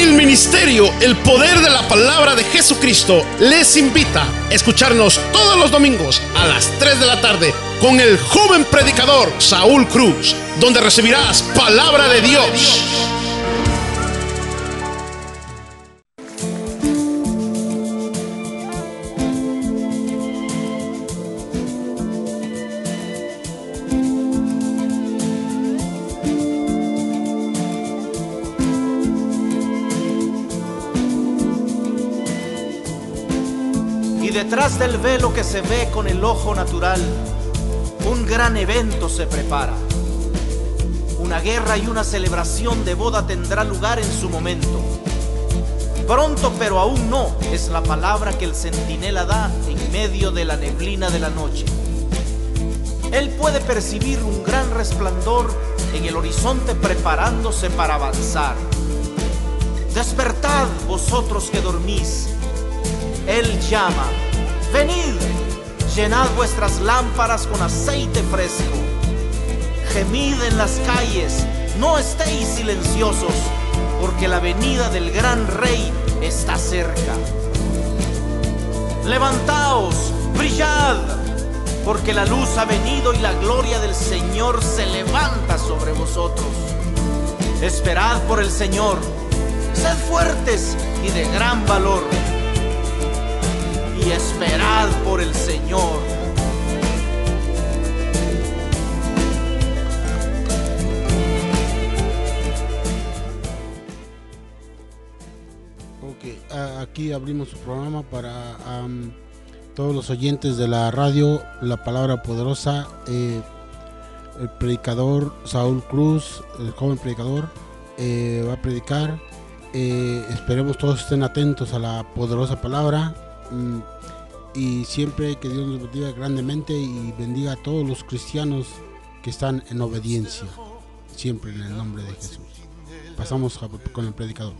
El ministerio, el poder de la palabra de Jesucristo les invita a escucharnos todos los domingos a las 3 de la tarde con el joven predicador Saúl Cruz, donde recibirás palabra de Dios. Y detrás del velo que se ve con el ojo natural, un gran evento se prepara. Una guerra y una celebración de boda tendrá lugar en su momento. Pronto, pero aún no, es la palabra que el centinela da en medio de la neblina de la noche. Él puede percibir un gran resplandor en el horizonte preparándose para avanzar. Despertad, vosotros que dormís. Él llama: venid, llenad vuestras lámparas con aceite fresco. Gemid en las calles, no estéis silenciosos, porque la venida del gran Rey está cerca. Levantaos, brillad, porque la luz ha venido y la gloria del Señor se levanta sobre vosotros. Esperad por el Señor, sed fuertes y de gran valor. Y esperad por el Señor. Aquí abrimos su programa para todos los oyentes de la radio, La Palabra Poderosa. El predicador Saúl Cruz, el joven predicador, va a predicar. Esperemos todos estén atentos a la poderosa palabra. Y siempre que Dios nos bendiga grandemente y bendiga a todos los cristianos que están en obediencia, siempre en el nombre de Jesús. Pasamos con el predicador.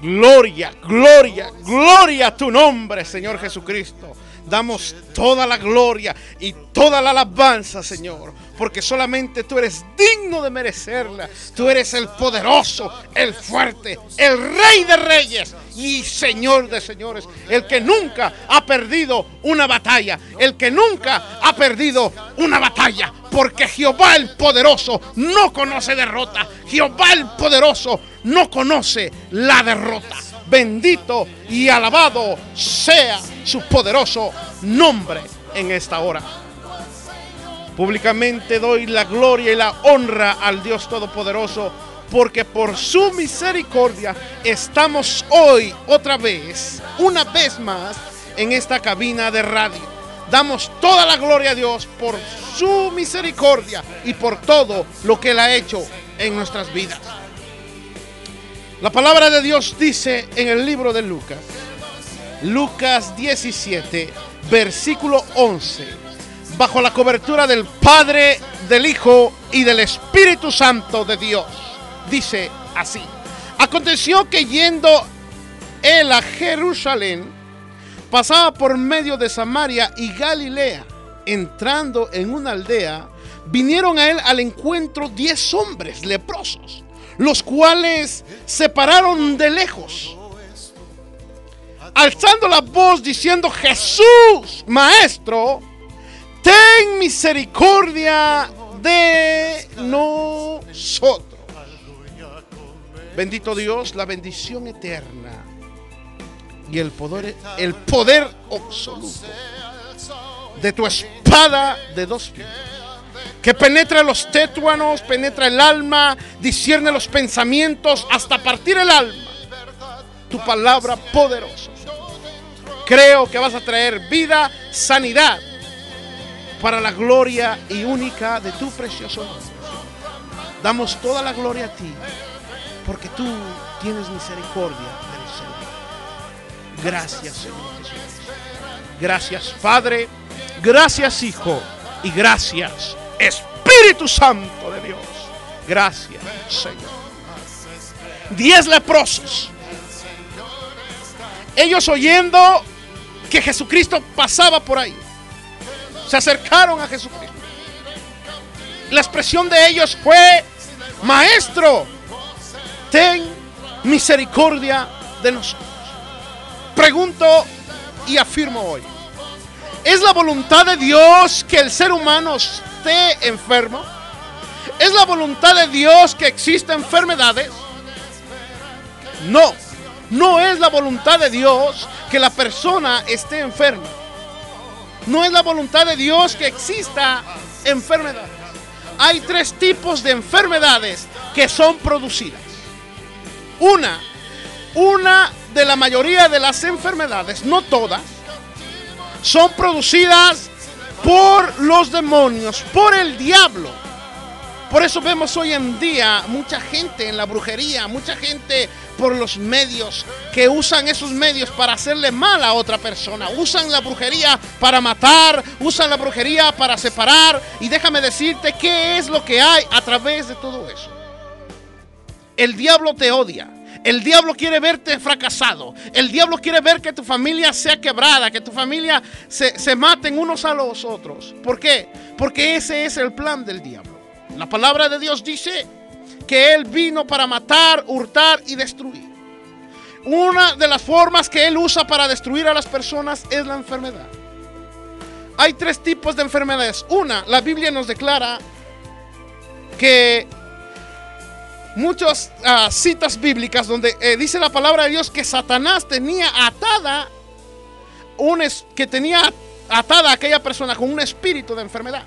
Gloria, gloria, gloria a tu nombre, Señor Jesucristo. Damos toda la gloria y toda la alabanza, Señor, porque solamente tú eres digno de merecerla. Tú eres el poderoso, el fuerte, el Rey de reyes y Señor de señores, el que nunca ha perdido una batalla, el que nunca ha perdido una batalla, porque Jehová el poderoso no conoce derrota. Jehová el poderoso no conoce la derrota. Bendito y alabado sea su poderoso nombre en esta hora. Públicamente doy la gloria y la honra al Dios Todopoderoso, porque por su misericordia estamos hoy otra vez, una vez más, en esta cabina de radio. Damos toda la gloria a Dios por su misericordia y por todo lo que Él ha hecho en nuestras vidas. La palabra de Dios dice en el libro de Lucas 17, versículo 11, bajo la cobertura del Padre, del Hijo y del Espíritu Santo de Dios, dice así: aconteció que yendo él a Jerusalén, pasaba por medio de Samaria y Galilea. Entrando en una aldea, vinieron a él al encuentro 10 hombres leprosos, los cuales se pararon de lejos, alzando la voz diciendo: Jesús, Maestro, ten misericordia de nosotros. Bendito Dios, la bendición eterna y el poder absoluto de tu espada de 2 filos, que penetra los tétuanos, penetra el alma, discierne los pensamientos hasta partir el alma. Tu palabra poderosa. Creo que vas a traer vida, sanidad, para la gloria y única de tu precioso nombre. Damos toda la gloria a ti, porque tú tienes misericordia de nosotros. Gracias, Señor Jesús. Gracias, Padre. Gracias, Hijo. Y gracias, Espíritu Santo de Dios. Gracias, Señor. 10 leprosos. Ellos, oyendo que Jesucristo pasaba por ahí, se acercaron a Jesucristo. La expresión de ellos fue: Maestro, ten misericordia de nosotros. Pregunto y afirmo hoy, ¿es la voluntad de Dios que el ser humano esté enfermo? ¿Es la voluntad de Dios que existan enfermedades? No, no es la voluntad de Dios que la persona esté enferma. No es la voluntad de Dios que exista enfermedad. Hay tres tipos de enfermedades que son producidas. Una de la mayoría de las enfermedades, no todas, son producidas por los demonios, por el diablo. Por eso vemos hoy en día mucha gente en la brujería, mucha gente por los medios que usan esos medios para hacerle mal a otra persona. Usan la brujería para matar, usan la brujería para separar. Y déjame decirte qué es lo que hay a través de todo eso. El diablo te odia. El diablo quiere verte fracasado. El diablo quiere ver que tu familia sea quebrada, que tu familia se maten unos a los otros. ¿Por qué? Porque ese es el plan del diablo. La palabra de Dios dice que Él vino para matar, hurtar y destruir. Una de las formas que Él usa para destruir a las personas es la enfermedad. Hay tres tipos de enfermedades. Una, la Biblia nos declara que muchas citas bíblicas donde dice la palabra de Dios que Satanás tenía atada a aquella persona con un espíritu de enfermedad.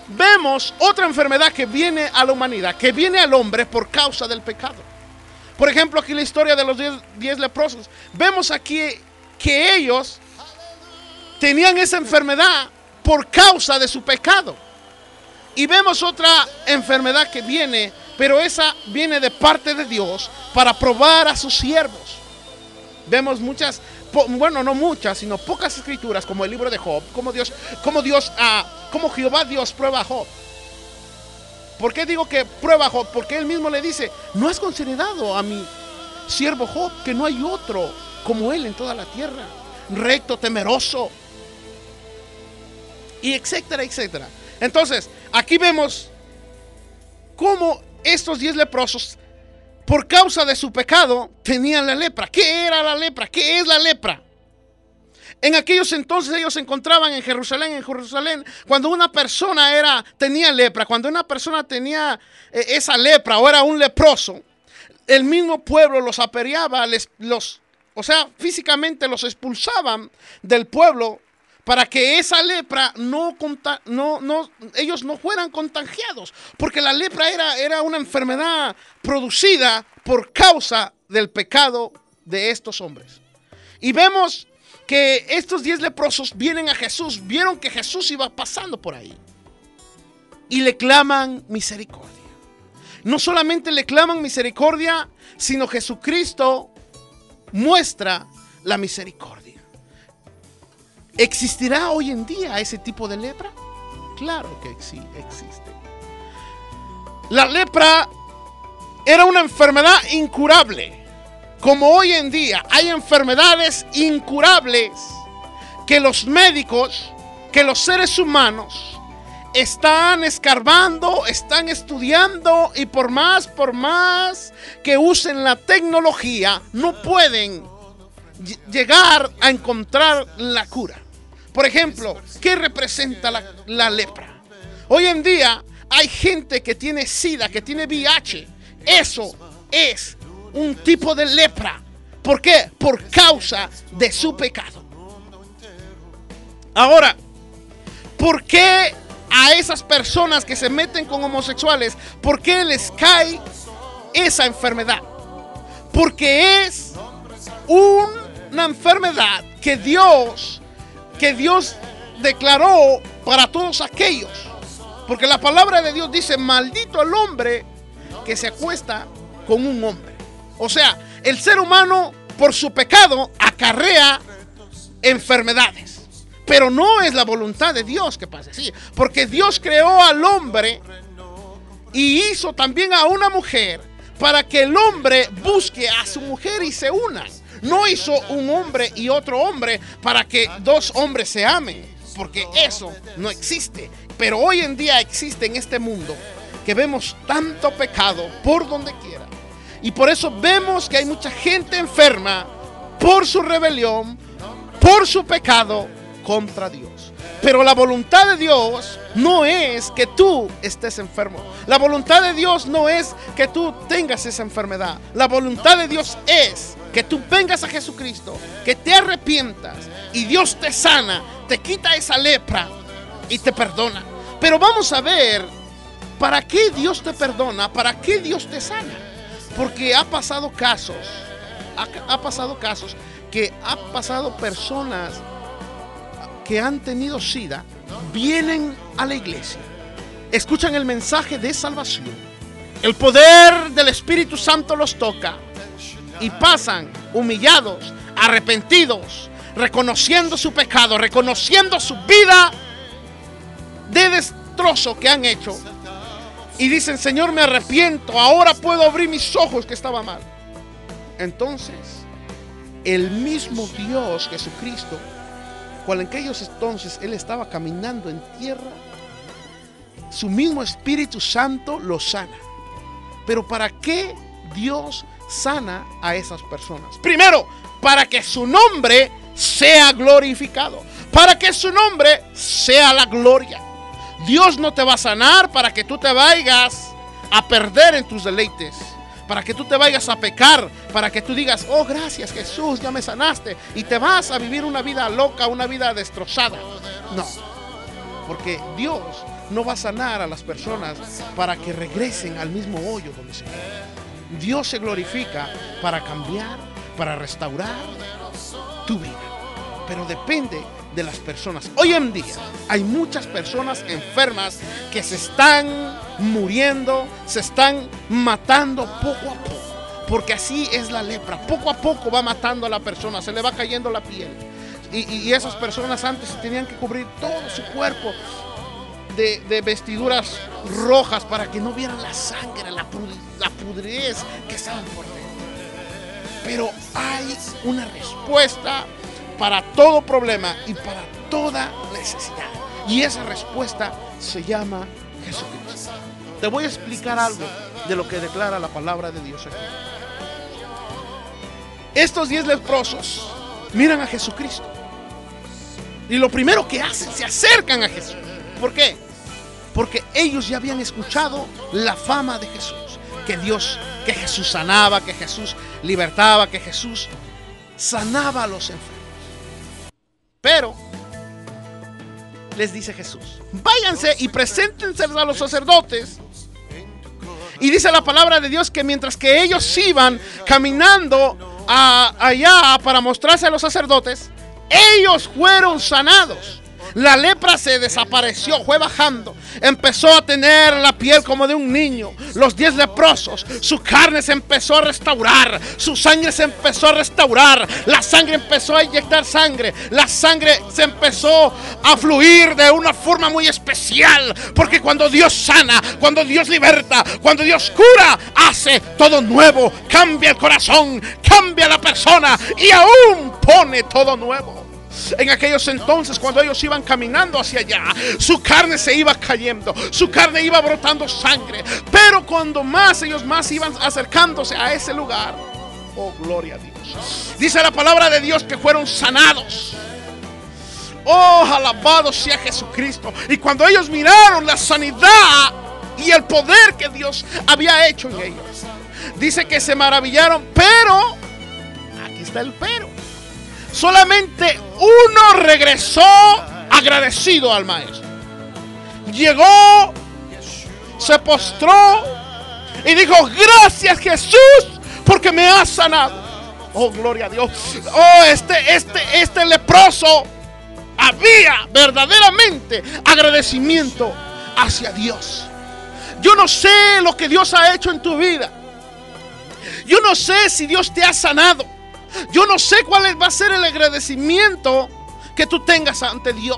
Vemos otra enfermedad que viene a la humanidad, que viene al hombre por causa del pecado. Por ejemplo, aquí la historia de los 10 leprosos. Vemos aquí que ellos tenían esa enfermedad por causa de su pecado. Y vemos otra enfermedad que viene, pero esa viene de parte de Dios para probar a sus siervos. Vemos muchas, bueno, no muchas, sino pocas escrituras, como el libro de Job, como Jehová Dios prueba a Job. ¿Por qué digo que prueba a Job? Porque él mismo le dice, ¿no has considerado a mi siervo Job, que no hay otro como él en toda la tierra? Recto, temeroso, y etcétera, etcétera. Entonces, aquí vemos cómo estos 10 leprosos, por causa de su pecado, tenían la lepra. ¿Qué era la lepra? ¿Qué es la lepra? En aquellos entonces ellos se encontraban en Jerusalén. Cuando una persona tenía lepra, cuando una persona tenía esa lepra o era un leproso, el mismo pueblo los apedreaba, físicamente los expulsaban del pueblo para que esa lepra ellos no fueran contagiados, porque la lepra era una enfermedad producida por causa del pecado de estos hombres. Y vemos que estos 10 leprosos vienen a Jesús, vieron que Jesús iba pasando por ahí y le claman misericordia. No solamente le claman misericordia, sino Jesucristo muestra la misericordia. ¿Existirá hoy en día ese tipo de lepra? Claro que sí, existe. La lepra era una enfermedad incurable. Como hoy en día hay enfermedades incurables que los médicos, que los seres humanos están escarbando, están estudiando, y por más que usen la tecnología, no pueden llegar a encontrar la cura. Por ejemplo, ¿qué representa la lepra? Hoy en día hay gente que tiene SIDA, que tiene VIH. Eso es un tipo de lepra. ¿Por qué? Por causa de su pecado. Ahora, ¿por qué a esas personas que se meten con homosexuales, por qué les cae esa enfermedad? Porque es una enfermedad que Dios declaró para todos aquellos. Porque la palabra de Dios dice, maldito el hombre que se acuesta con un hombre. O sea, el ser humano por su pecado acarrea enfermedades. Pero no es la voluntad de Dios que pase así. Porque Dios creó al hombre y hizo también a una mujer para que el hombre busque a su mujer y se unan. No hizo un hombre y otro hombre para que dos hombres se amen, porque eso no existe. Pero hoy en día existe en este mundo que vemos tanto pecado por donde quiera. Y por eso vemos que hay mucha gente enferma por su rebelión, por su pecado contra Dios. Pero la voluntad de Dios no es que tú estés enfermo. La voluntad de Dios no es que tú tengas esa enfermedad. La voluntad de Dios es que tú vengas a Jesucristo, que te arrepientas y Dios te sana, te quita esa lepra y te perdona. Pero vamos a ver para qué Dios te perdona, para qué Dios te sana. Porque ha pasado casos que ha pasado personas que han tenido SIDA, vienen a la iglesia, escuchan el mensaje de salvación, el poder del Espíritu Santo los toca y pasan humillados, arrepentidos, reconociendo su pecado, reconociendo su vida de destrozo que han hecho, y dicen: Señor, me arrepiento, ahora puedo abrir mis ojos que estaba mal. Entonces el mismo Dios Jesucristo, cuando en aquellos entonces Él estaba caminando en tierra, su mismo Espíritu Santo lo sana. Pero ¿para qué Dios sana a esas personas? Primero, para que su nombre sea glorificado, para que su nombre sea la gloria. Dios no te va a sanar para que tú te vayas a perder en tus deleites, para que tú te vayas a pecar, para que tú digas: oh, gracias Jesús, ya me sanaste, y te vas a vivir una vida loca, una vida destrozada. No, porque Dios no va a sanar a las personas para que regresen al mismo hoyo donde se quedan. Dios se glorifica para cambiar, para restaurar tu vida, pero depende de las personas. Hoy en día hay muchas personas enfermas que se están muriendo, se están matando poco a poco, porque así es la lepra. Poco a poco va matando a la persona, se le va cayendo la piel, y esas personas antes tenían que cubrir todo su cuerpo de vestiduras rojas para que no vieran la sangre, la pudredez que estaban por dentro. Pero hay una respuesta para todo problema y para toda necesidad, y esa respuesta se llama Jesucristo. Te voy a explicar algo de lo que declara la palabra de Dios aquí. Estos 10 leprosos miran a Jesucristo y lo primero que hacen, se acercan a Jesús. ¿Por qué? Porque ellos ya habían escuchado la fama de Jesús, que Jesús sanaba, que Jesús libertaba, que Jesús sanaba a los enfermos. Pero les dice Jesús: váyanse y preséntense a los sacerdotes. Y dice la palabra de Dios que mientras que ellos iban caminando allá para mostrarse a los sacerdotes, ellos fueron sanados. La lepra se desapareció, fue bajando. Empezó a tener la piel como de un niño. Los 10 leprosos, su carne se empezó a restaurar, su sangre se empezó a restaurar, la sangre empezó a inyectar sangre, la sangre se empezó a fluir de una forma muy especial. Porque cuando Dios sana, cuando Dios liberta, cuando Dios cura, hace todo nuevo, cambia el corazón, cambia la persona y aún pone todo nuevo. En aquellos entonces, cuando ellos iban caminando hacia allá, su carne se iba cayendo, su carne iba brotando sangre. Pero cuando ellos más iban acercándose a ese lugar, oh, gloria a Dios, dice la palabra de Dios que fueron sanados. Oh, alabado sea Jesucristo. Y cuando ellos miraron la sanidad y el poder que Dios había hecho en ellos, dice que se maravillaron. Pero, aquí está el pero, solamente uno regresó agradecido al maestro. Llegó, se postró y dijo: gracias Jesús, porque me has sanado. Oh, gloria a Dios. Oh, este leproso había verdaderamente agradecimiento hacia Dios. Yo no sé lo que Dios ha hecho en tu vida. Yo no sé si Dios te ha sanado. Yo no sé cuál va a ser el agradecimiento que tú tengas ante Dios.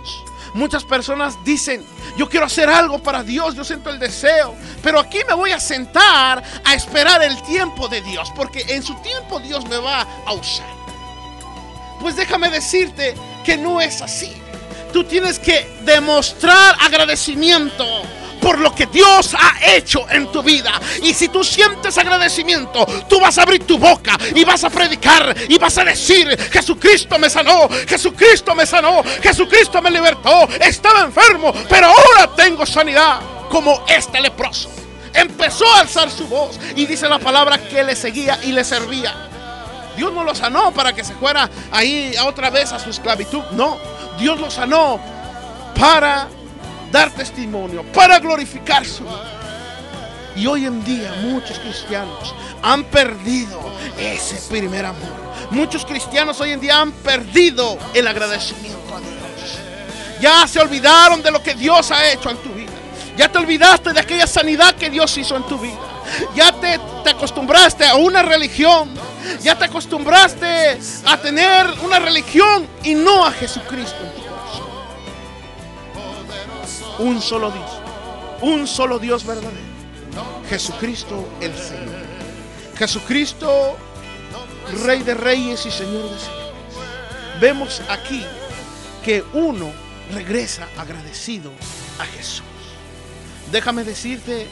Muchas personas dicen: yo quiero hacer algo para Dios, yo siento el deseo, pero aquí me voy a sentar a esperar el tiempo de Dios, porque en su tiempo Dios me va a usar. Pues déjame decirte que no es así. Tú tienes que demostrar agradecimiento por lo que Dios ha hecho en tu vida. Y si tú sientes agradecimiento, tú vas a abrir tu boca y vas a predicar y vas a decir: Jesucristo me sanó, Jesucristo me sanó, Jesucristo me libertó. Estaba enfermo, pero ahora tengo sanidad. Como este leproso empezó a alzar su voz, y dice la palabra que le seguía y le servía. Dios no lo sanó para que se fuera ahí otra vez a su esclavitud. No, Dios lo sanó para dar testimonio, para glorificar su nombre. Y hoy en día muchos cristianos han perdido ese primer amor. Muchos cristianos hoy en día han perdido el agradecimiento a Dios. Ya se olvidaron de lo que Dios ha hecho en tu vida. Ya te olvidaste de aquella sanidad que Dios hizo en tu vida. Ya te acostumbraste a una religión. Ya te acostumbraste a tener una religión y no a Jesucristo en tu corazón. Un solo Dios. Un solo Dios verdadero. Jesucristo el Señor. Jesucristo, Rey de Reyes y Señor de Señores. Vemos aquí que uno regresa agradecido a Jesús. Déjame decirte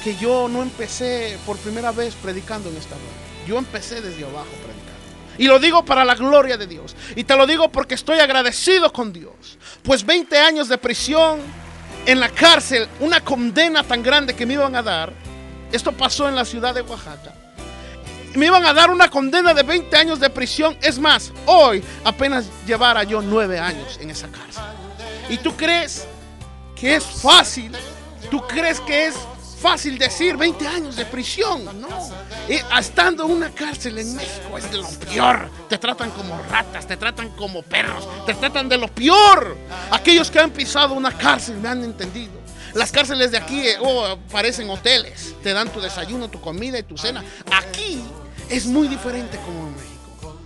que yo no empecé por primera vez predicando en esta radio. Yo empecé desde abajo predicando. Y lo digo para la gloria de Dios. Y te lo digo porque estoy agradecido con Dios. Pues 20 años de prisión en la cárcel, una condena tan grande que me iban a dar. Esto pasó en la ciudad de Oaxaca. Me iban a dar una condena de 20 años de prisión. Es más, hoy apenas llevara yo 9 años en esa cárcel. ¿Y tú crees que es fácil? ¿Tú crees que es fácil decir 20 años de prisión? No. Estando en una cárcel en México es de lo peor. Te tratan como ratas, te tratan como perros, te tratan de lo peor. Aquellos que han pisado una cárcel me han entendido. Las cárceles de aquí parecen hoteles. Te dan tu desayuno, tu comida y tu cena. Aquí es muy diferente como en México.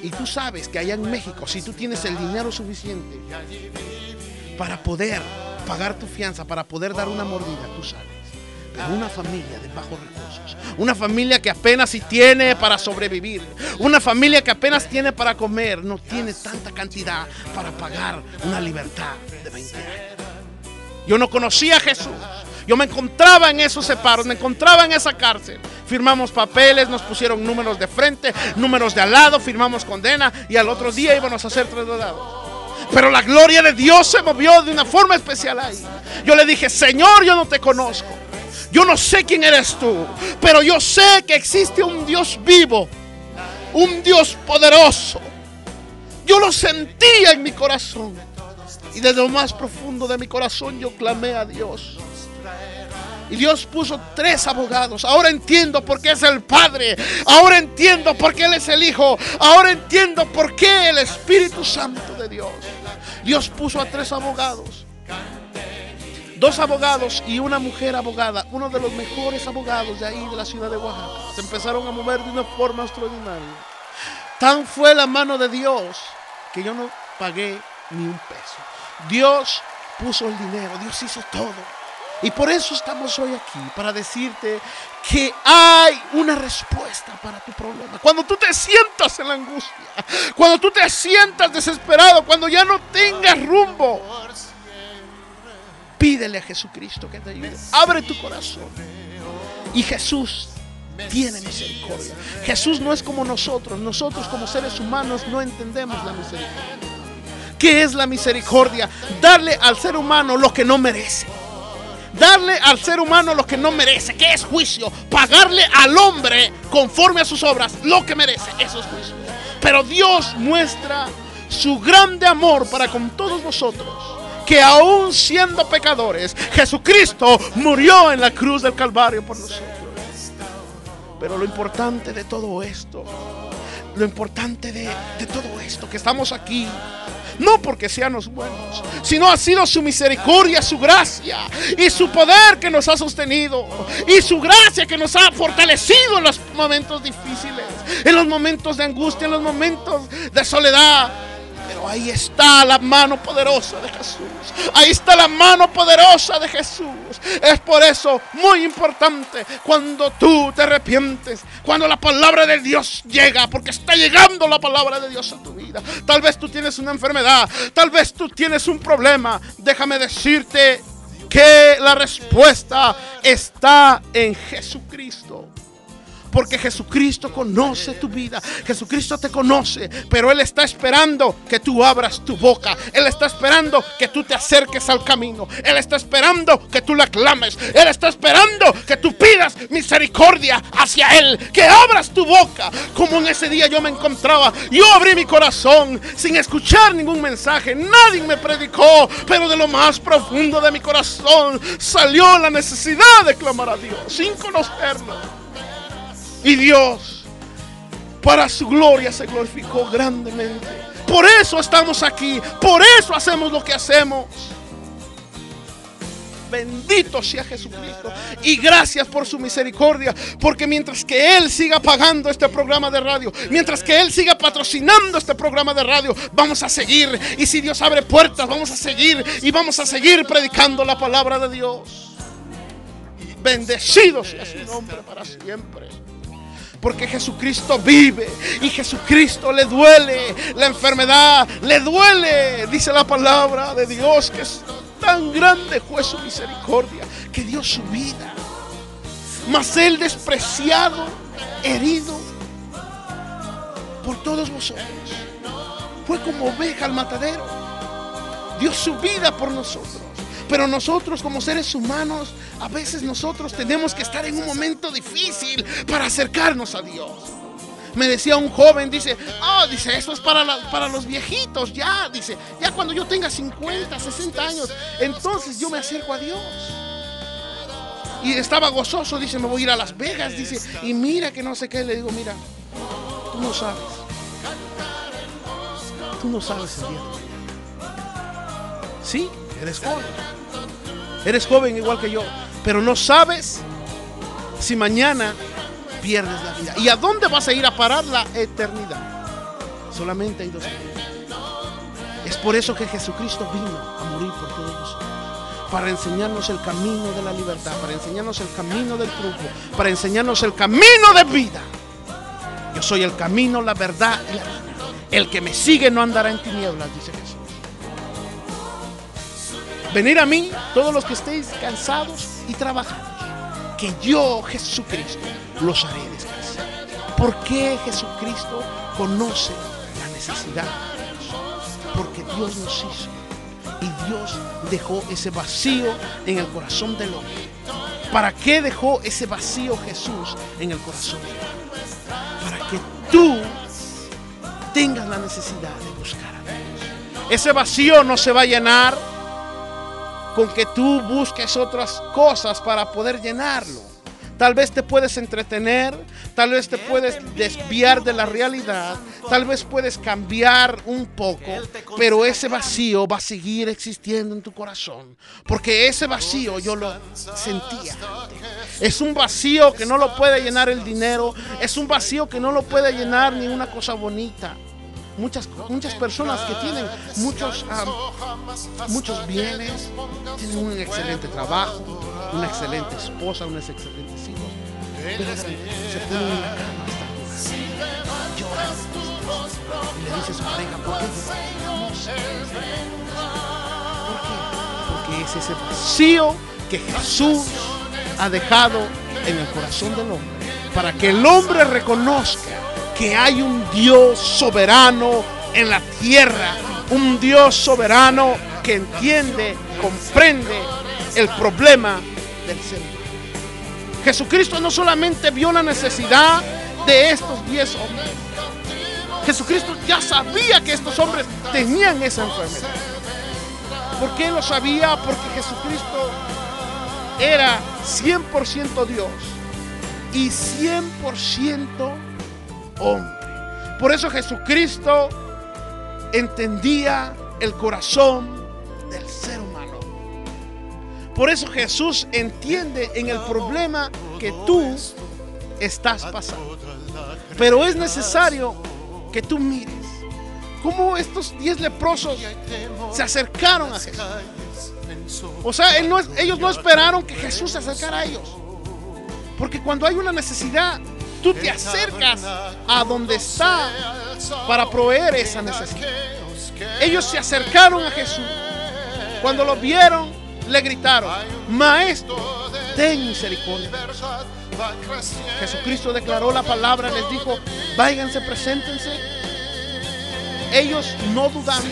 Y tú sabes que allá en México, si tú tienes el dinero suficiente para poder pagar tu fianza, para poder dar una mordida, tú sales. Pero una familia de bajos recursos, una familia que apenas si tiene para sobrevivir, una familia que apenas tiene para comer, no tiene tanta cantidad para pagar una libertad de 20 años. Yo no conocía a Jesús. Yo me encontraba en esos separos, me encontraba en esa cárcel. Firmamos papeles, nos pusieron números de frente, números de al lado, firmamos condena y al otro día íbamos a ser trasladados. Pero la gloria de Dios se movió de una forma especial ahí. Yo le dije: Señor, yo no te conozco. Yo no sé quién eres tú, pero yo sé que existe un Dios vivo, un Dios poderoso. Yo lo sentía en mi corazón. Y desde lo más profundo de mi corazón yo clamé a Dios. Y Dios puso 3 abogados. Ahora entiendo por qué es el Padre. Ahora entiendo por qué Él es el Hijo. Ahora entiendo por qué el Espíritu Santo de Dios. Dios puso a 3 abogados. 2 abogados y una mujer abogada. Uno de los mejores abogados de ahí, de la ciudad de Oaxaca. Se empezaron a mover de una forma extraordinaria. Tan fue la mano de Dios que yo no pagué ni un peso. Dios puso el dinero. Dios hizo todo. Y por eso estamos hoy aquí, para decirte que hay una respuesta para tu problema. Cuando tú te sientas en la angustia, cuando tú te sientas desesperado, cuando ya no tengas rumbo, pídele a Jesucristo que te ayude. Abre tu corazón. Y Jesús tiene misericordia. Jesús no es como nosotros. Nosotros como seres humanos no entendemos la misericordia. ¿Qué es la misericordia? Darle al ser humano lo que no merece. Darle al ser humano lo que no merece. ¿Qué es juicio? Pagarle al hombre conforme a sus obras lo que merece. Eso es juicio. Pero Dios muestra su grande amor para con todos nosotros, que aún siendo pecadores, Jesucristo murió en la cruz del Calvario por nosotros. Pero lo importante de todo esto, lo importante de todo esto, que estamos aquí, no porque seamos buenos, sino ha sido su misericordia, su gracia y su poder que nos ha sostenido, y su gracia que nos ha fortalecido en los momentos difíciles, en los momentos de angustia, en los momentos de soledad. Pero ahí está la mano poderosa de Jesús. Ahí está la mano poderosa de Jesús. Es por eso muy importante cuando tú te arrepientes, cuando la palabra de Dios llega, porque está llegando la palabra de Dios a tu vida. Tal vez tú tienes una enfermedad, tal vez tú tienes un problema. Déjame decirte que la respuesta está en Jesucristo. Porque Jesucristo conoce tu vida. Jesucristo te conoce. Pero Él está esperando que tú abras tu boca. Él está esperando que tú te acerques al camino. Él está esperando que tú le aclames. Él está esperando que tú pidas misericordia hacia Él. Que abras tu boca. Como en ese día yo me encontraba. Yo abrí mi corazón sin escuchar ningún mensaje. Nadie me predicó. Pero de lo más profundo de mi corazón salió la necesidad de clamar a Dios sin conocerlo. Y Dios, para su gloria, se glorificó grandemente. Por eso estamos aquí. Por eso hacemos lo que hacemos. Bendito sea Jesucristo. Y gracias por su misericordia. Porque mientras que Él siga pagando este programa de radio, mientras que Él siga patrocinando este programa de radio, vamos a seguir. Y si Dios abre puertas, vamos a seguir. Y vamos a seguir predicando la palabra de Dios. Bendecido sea su nombre para siempre. Porque Jesucristo vive y Jesucristo le duele la enfermedad, le duele, dice la palabra de Dios, que es tan grande fue su misericordia, que dio su vida. Mas Él despreciado, herido por todos vosotros, fue como oveja al matadero, dio su vida por nosotros. Pero nosotros como seres humanos, a veces nosotros tenemos que estar en un momento difícil para acercarnos a Dios. Me decía un joven, dice, eso es para los viejitos, ya cuando yo tenga 50, 60 años, entonces yo me acerco a Dios. Y estaba gozoso, dice, me voy a ir a Las Vegas, dice, y mira que no sé qué. Le digo, mira, tú no sabes el día de mañana. Sí, eres joven igual que yo, pero no sabes si mañana pierdes la vida. ¿Y a dónde vas a ir a parar la eternidad? Solamente hay dos caminos. Es por eso que Jesucristo vino a morir por todos nosotros, para enseñarnos el camino de la libertad, para enseñarnos el camino del triunfo, para enseñarnos el camino de vida. Yo soy el camino, la verdad y la vida. El que me sigue no andará en tinieblas, dice Jesús. Venid a mí, todos los que estéis cansados y trabajados, que yo, Jesucristo, los haré descansar. ¿Por qué Jesucristo conoce la necesidad? Porque Dios nos hizo y Dios dejó ese vacío en el corazón del hombre. ¿Para qué dejó ese vacío Jesús en el corazón del hombre? Para que tú tengas la necesidad de buscar a Dios. Ese vacío no se va a llenar con que tú busques otras cosas para poder llenarlo. Tal vez te puedes entretener, tal vez te puedes desviar de la realidad, tal vez puedes cambiar un poco, pero ese vacío va a seguir existiendo en tu corazón. Porque ese vacío yo lo sentía antes. Es un vacío que no lo puede llenar el dinero, es un vacío que no lo puede llenar ni una cosa bonita. Muchas personas que tienen muchos bienes, tienen un excelente trabajo, una excelente esposa, unos excelentes hijos, pero se ponen en la cama hasta lloran y le dice a su pareja, ¿por qué? No sé. ¿Por qué? Porque es ese vacío que Jesús ha dejado en el corazón del hombre, para que el hombre reconozca que hay un Dios soberano en la tierra, un Dios soberano que entiende, comprende el problema del ser humano. Jesucristo no solamente vio la necesidad de estos 10 hombres, Jesucristo ya sabía que estos hombres tenían esa enfermedad. ¿Por qué lo sabía? Porque Jesucristo era 100% Dios y 100% hombre. Por eso Jesucristo entendía el corazón del ser humano. Por eso Jesús entiende en el problema que tú estás pasando. Pero es necesario que tú mires cómo estos 10 leprosos se acercaron a Jesús. O sea, ellos no esperaron que Jesús se acercara a ellos. Porque cuando hay una necesidad, tú te acercas a donde está para proveer esa necesidad. Ellos se acercaron a Jesús. Cuando lo vieron, le gritaron: Maestro, ten misericordia. Jesucristo declaró la palabra, les dijo: váyanse, preséntense. Ellos no dudaron,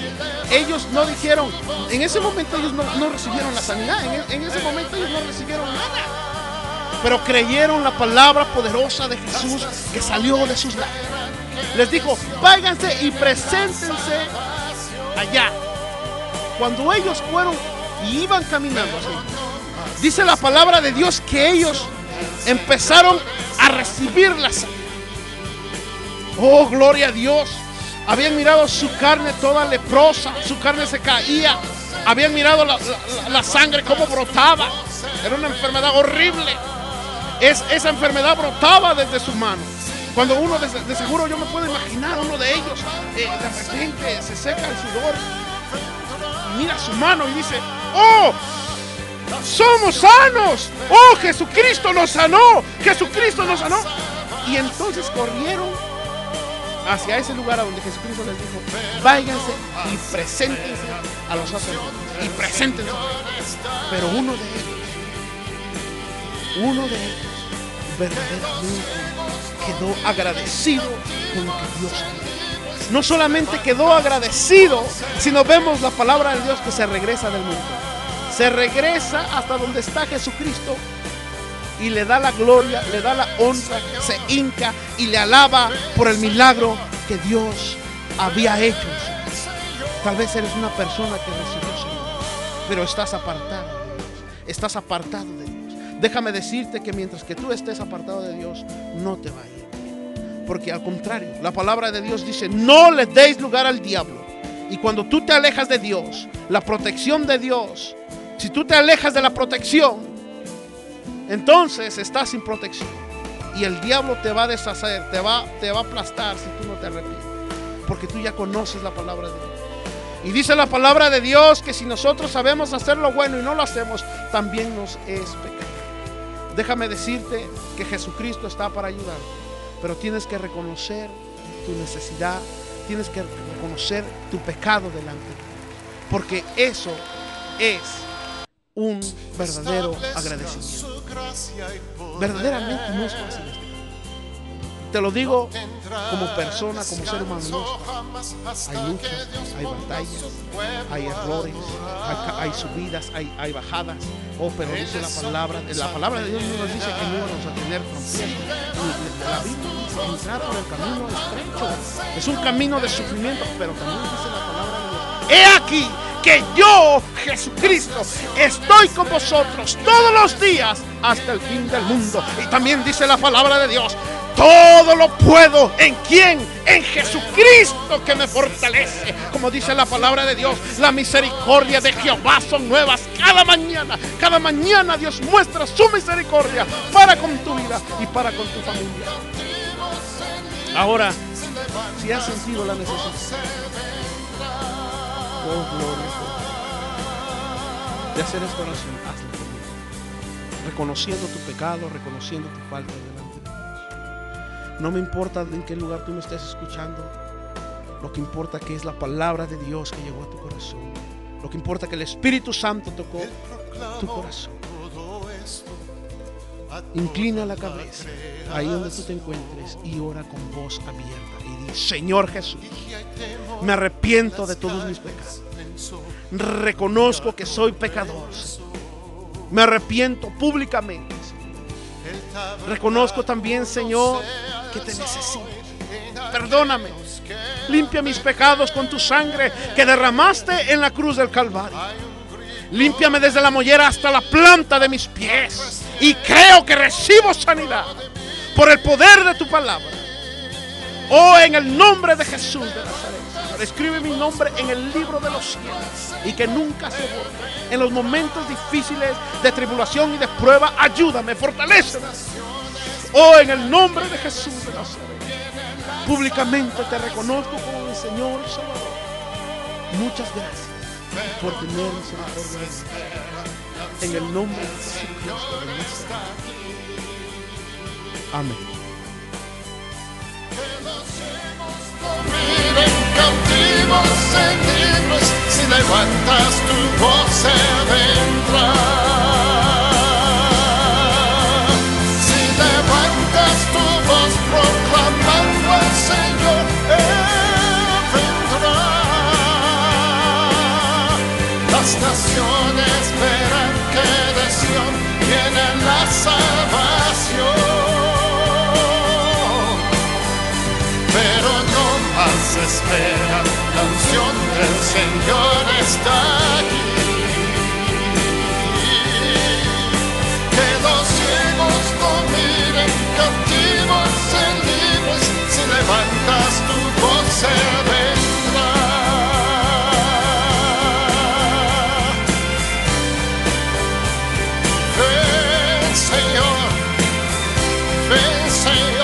ellos no dijeron, en ese momento ellos no recibieron la sanidad, en ese momento ellos no recibieron nada, pero creyeron la palabra poderosa de Jesús que salió de sus labios. Les dijo: váyanse y preséntense allá. Cuando ellos fueron y iban caminando así, dice la palabra de Dios que ellos empezaron a recibir la sanidad. Oh, gloria a Dios. Habían mirado su carne toda leprosa, su carne se caía. Habían mirado la sangre como brotaba. Era una enfermedad horrible. Esa enfermedad brotaba desde su mano. Cuando uno, de seguro yo me puedo imaginar uno de ellos, de repente se seca el sudor, mira su mano y dice: ¡oh! ¡Somos sanos! ¡Oh! ¡Jesucristo nos sanó! ¡Jesucristo nos sanó! Y entonces corrieron hacia ese lugar a donde Jesucristo les dijo: váyanse y preséntense a los sacerdotes. Y preséntense. Pero uno de ellos verdaderamente quedó agradecido con lo que Dios hizo. No solamente quedó agradecido, sino vemos la palabra de Dios que se regresa del mundo. Se regresa hasta donde está Jesucristo y le da la gloria, le da la honra, se hinca y le alaba por el milagro que Dios había hecho. Tal vez eres una persona que recibió Señor, pero estás apartado de Dios. Estás apartado de Dios. Déjame decirte que mientras que tú estés apartado de Dios, no te va a ir bien. Porque al contrario, la palabra de Dios dice: no le deis lugar al diablo. Y cuando tú te alejas de Dios, la protección de Dios, si tú te alejas de la protección, entonces estás sin protección. Y el diablo te va a deshacer, te va a aplastar si tú no te arrepientes. Porque tú ya conoces la palabra de Dios. Y dice la palabra de Dios que si nosotros sabemos hacer lo bueno y no lo hacemos, también nos es pecado. Déjame decirte que Jesucristo está para ayudarte, pero tienes que reconocer tu necesidad, tienes que reconocer tu pecado delante de Dios, porque eso es un verdadero agradecimiento. Verdaderamente no es fácil esto. Te lo digo como persona, como ser humano. Hay luchas, hay batallas, hay errores, hay subidas, hay bajadas. Oh, pero dice la palabra de Dios no nos dice que no vamos a tener tropiezos. La Biblia dice entrar por el camino estrecho. Es un camino de sufrimiento, pero también dice la palabra de Dios: he aquí que yo, Jesucristo, estoy con vosotros todos los días hasta el fin del mundo. Y también dice la palabra de Dios: todo lo puedo en ¿quién? En Jesucristo que me fortalece. Como dice la palabra de Dios, la misericordia de Jehová son nuevas cada mañana. Cada mañana Dios muestra su misericordia para con tu vida y para con tu familia. Ahora, si has sentido la necesidad, oh gloria, de hacer esta oración, hazlo conmigo, reconociendo tu pecado, reconociendo tu falta delante de Dios. No me importa en qué lugar tú me estés escuchando. Lo que importa que es la palabra de Dios que llegó a tu corazón. Lo que importa que el Espíritu Santo tocó tu corazón. Inclina la cabeza ahí donde tú te encuentres y ora con voz abierta y di: Señor Jesús, me arrepiento de todos mis pecados. Reconozco que soy pecador. Me arrepiento públicamente. Reconozco también, Señor, que te necesito. Perdóname. Limpia mis pecados con tu sangre que derramaste en la cruz del Calvario. Límpiame desde la mollera hasta la planta de mis pies. Y creo que recibo sanidad por el poder de tu palabra. Oh, en el nombre de Jesús de Nazaret, Señor, escribe mi nombre en el libro de los cielos y que nunca se borre. En los momentos difíciles de tribulación y de prueba, ayúdame, fortaléceme. Oh, en el nombre de Jesús de Nazaret, públicamente te reconozco como mi Señor y Salvador. Muchas gracias por tener misericordia de mí. En el nombre de Jesucristo de Nazaret. Amén. Cautivos en libros, si levantas tu voz se vendrá. Señor está aquí. Que los ciegos no miren, cautivos sean libres, si levantas tu voz se vendrá. Ven Señor, ven Señor.